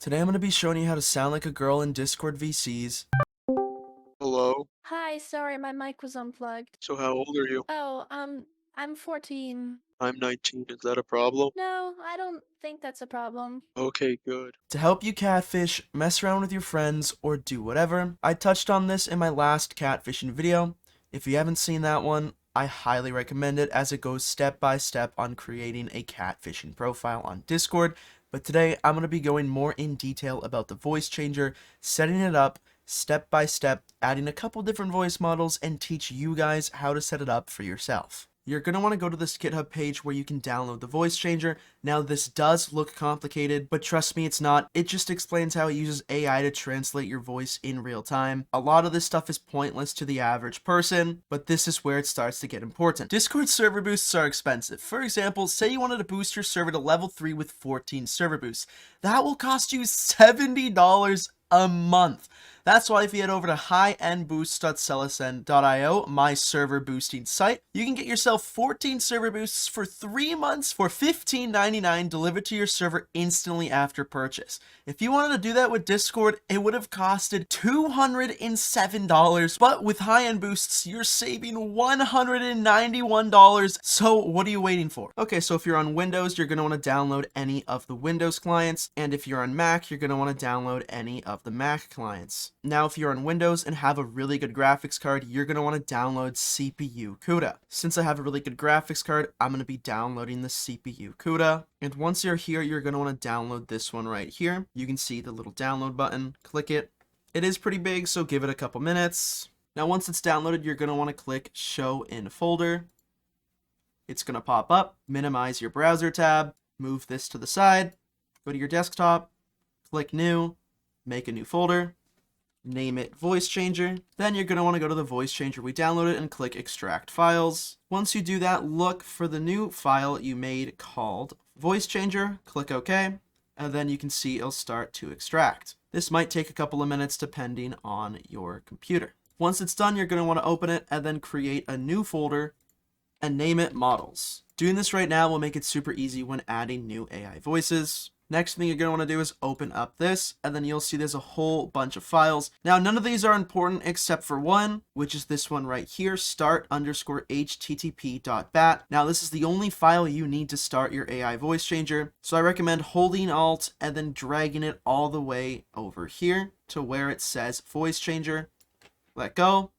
Today I'm going to be showing you how to sound like a girl in Discord VCs. Hello. Hi, sorry, my mic was unplugged. So how old are you? Oh, I'm 14. I'm 19. Is that a problem? No, I don't think that's a problem. Okay, good. To help you catfish, mess around with your friends, or do whatever, I touched on this in my last catfishing video. If you haven't seen that one, I highly recommend it as it goes step by step on creating a catfishing profile on Discord. But today I'm going to be going more in detail about the voice changer, setting it up step by step, adding a couple different voice models, and teach you guys how to set it up for yourself. You're going to want to go to this GitHub page where you can download the voice changer. Now this does look complicated, but trust me, it's not. It just explains how it uses AI to translate your voice in real time. A lot of this stuff is pointless to the average person, but this is where it starts to get important. Discord server boosts are expensive. For example, say you wanted to boost your server to level 3 with 14 server boosts. That will cost you $70 a month. That's why if you head over to highendboosts.celisend.io, my server boosting site, you can get yourself 14 server boosts for 3 months for $15.99 delivered to your server instantly after purchase. If you wanted to do that with Discord, it would have costed $207, but with high-end boosts, you're saving $191. So what are you waiting for? Okay, so if you're on Windows, you're going to want to download any of the Windows clients, and if you're on Mac, you're going to want to download any of the Mac clients. Now, if you're on Windows and have a really good graphics card, you're going to want to download CPU CUDA. Since I have a really good graphics card, I'm going to be downloading the CPU CUDA. And once you're here, you're going to want to download this one right here. You can see the little download button. Click it. It is pretty big, so give it a couple minutes. Now, once it's downloaded, you're going to want to click Show in Folder. It's going to pop up. Minimize your browser tab. Move this to the side. Go to your desktop. Click New. Make a new folder. Name it voice changer. Then you're going to want to go to the voice changer we downloaded and click extract files. Once you do that, look for the new file you made called voice changer. Click OK, and then you can see it'll start to extract. This might take a couple of minutes depending on your computer. Once it's done, you're going to want to open it and then create a new folder and name it models. Doing this right now will make it super easy when adding new AI voices. Next thing you're going to want to do is open up this, and then you'll see there's a whole bunch of files. Now, none of these are important except for one, which is this one right here, start_http.bat. Now, this is the only file you need to start your AI voice changer, so I recommend holding Alt and then dragging it all the way over here to where it says voice changer. Let go.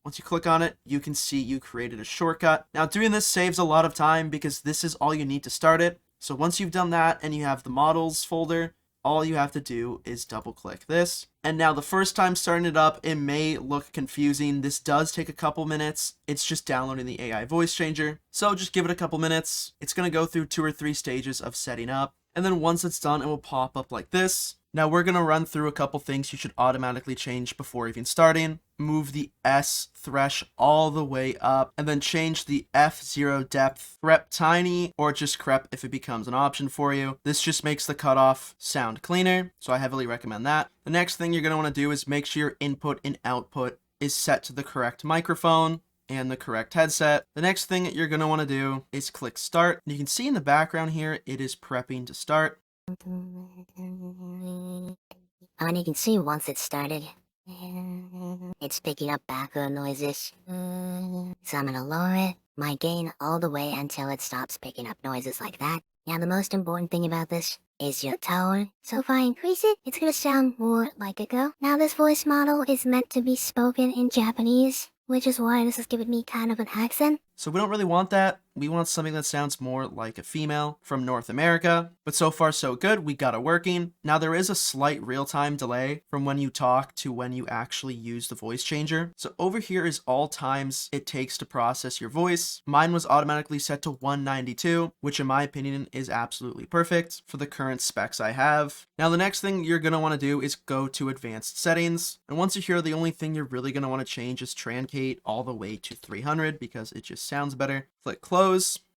Once you click on it, you can see you created a shortcut. Now, doing this saves a lot of time because this is all you need to start it. So once you've done that and you have the models folder, all you have to do is double click this. And now the first time starting it up, it may look confusing. This does take a couple minutes. It's just downloading the AI voice changer. So just give it a couple minutes. It's going to go through 2 or 3 stages of setting up. And then once it's done, it will pop up like this. Now we're going to run through a couple things you should automatically change before even starting. Move the S thresh all the way up, and then change the F0 depth crep tiny, or just crep if it becomes an option for you. This just makes the cutoff sound cleaner, so I heavily recommend that. The next thing you're going to want to do is make sure your input and output is set to the correct microphone and the correct headset. The next thing that you're going to want to do is click start. You can see in the background here, it is prepping to start. And you can see once it's started, it's picking up background noises. So I'm gonna lower it, my gain all the way until it stops picking up noises like that. Now the most important thing about this is your tone. So if I increase it, it's gonna sound more like a girl. Now this voice model is meant to be spoken in Japanese, which is why this is giving me kind of an accent. So we don't really want that. We want something that sounds more like a female from North America. But so far so good, we got it working. Now there is a slight real-time delay from when you talk to when you actually use the voice changer. So over here is all times it takes to process your voice. Mine was automatically set to 192, which in my opinion is absolutely perfect for the current specs I have. Now the next thing you're going to want to do is go to advanced settings. And once you're here, the only thing you're really going to want to change is Trancate all the way to 300 because it just sounds better. Click close.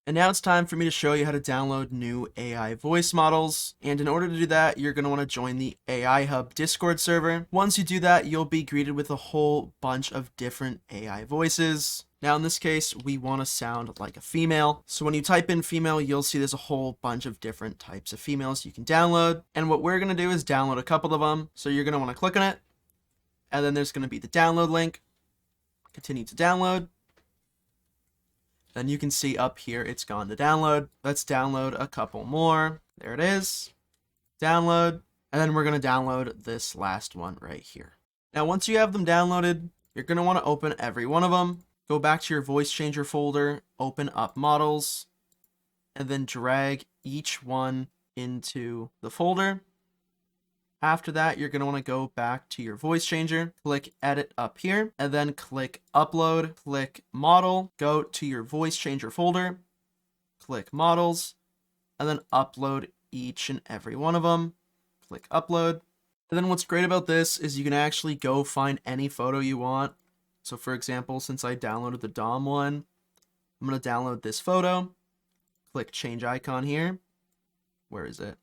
And now it's time for me to show you how to download new AI voice models. And in order to do that, you're going to want to join the AI Hub Discord server. Once you do that, you'll be greeted with a whole bunch of different AI voices. Now in this case, we want to sound like a female. So when you type in female, you'll see there's a whole bunch of different types of females you can download. And what we're going to do is download a couple of them. So you're going to want to click on it. And then there's going to be the download link. Continue to download. Then you can see up here, it's gone to download. Let's download a couple more. There it is. Download. And then we're going to download this last one right here. Now, once you have them downloaded, you're going to want to open every one of them. Go back to your voice changer folder, open up models, and then drag each one into the folder. After that, you're going to want to go back to your voice changer, click edit up here, and then click upload, click model, go to your voice changer folder, click models, and then upload each and every one of them. Click upload. And then what's great about this is you can actually go find any photo you want. So for example, since I downloaded the Dom one, I'm going to download this photo. Click change icon here. Where is it?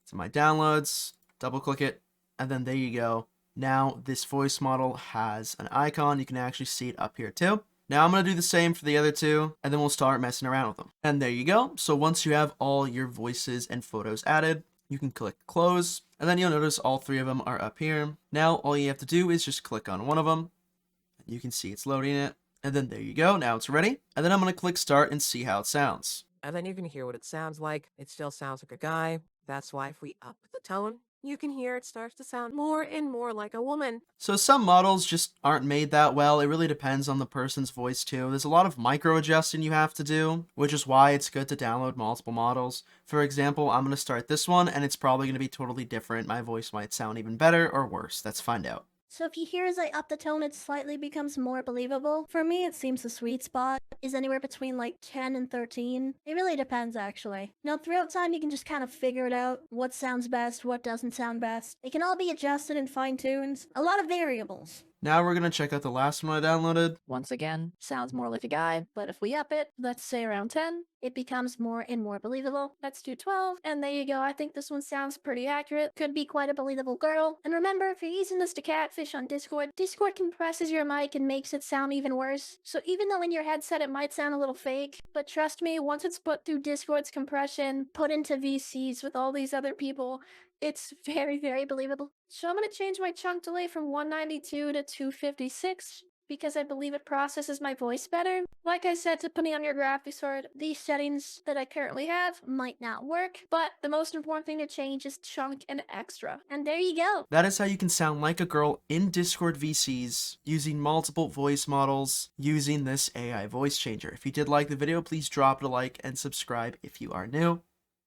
It's in my downloads. Double click it. And then there you go. Now this voice model has an icon. You can actually see it up here too. Now I'm going to do the same for the other two, and then we'll start messing around with them. And there you go. So once you have all your voices and photos added, you can click close, and then you'll notice all three of them are up here. Now all you have to do is just click on one of them. You can see it's loading it, and then there you go. Now it's ready, and then I'm going to click start and see how it sounds. And then you can hear what it sounds like. It still sounds like a guy. That's why if we up the tone, you can hear it starts to sound more and more like a woman. So some models just aren't made that well. It really depends on the person's voice too. There's a lot of micro adjusting you have to do, which is why it's good to download multiple models. For example, I'm going to start this one, and it's probably going to be totally different. My voice might sound even better or worse. Let's find out. So if you hear as I up the tone, it slightly becomes more believable. For me, it seems the sweet spot is anywhere between like 10 and 13. It really depends, actually. Now, throughout time, you can just kind of figure it out. What sounds best, what doesn't sound best. It can all be adjusted and fine-tuned. A lot of variables. Now we're going to check out the last one I downloaded. Once again, sounds more like a guy. But if we up it, let's say around 10, it becomes more and more believable. Let's do 12, and there you go. I think this one sounds pretty accurate. Could be quite a believable girl. And remember, if you're using this to catfish on Discord, Discord compresses your mic and makes it sound even worse. So even though in your headset it might sound a little fake, but trust me, once it's put through Discord's compression, put into VCs with all these other people, it's very, very believable. So I'm going to change my chunk delay from 192 to 256 because I believe it processes my voice better. Like I said, depending on your graphics card, these settings that I currently have might not work, but the most important thing to change is chunk and extra. And there you go. That is how you can sound like a girl in Discord VCs using multiple voice models using this AI voice changer. If you did like the video, please drop it a like and subscribe if you are new.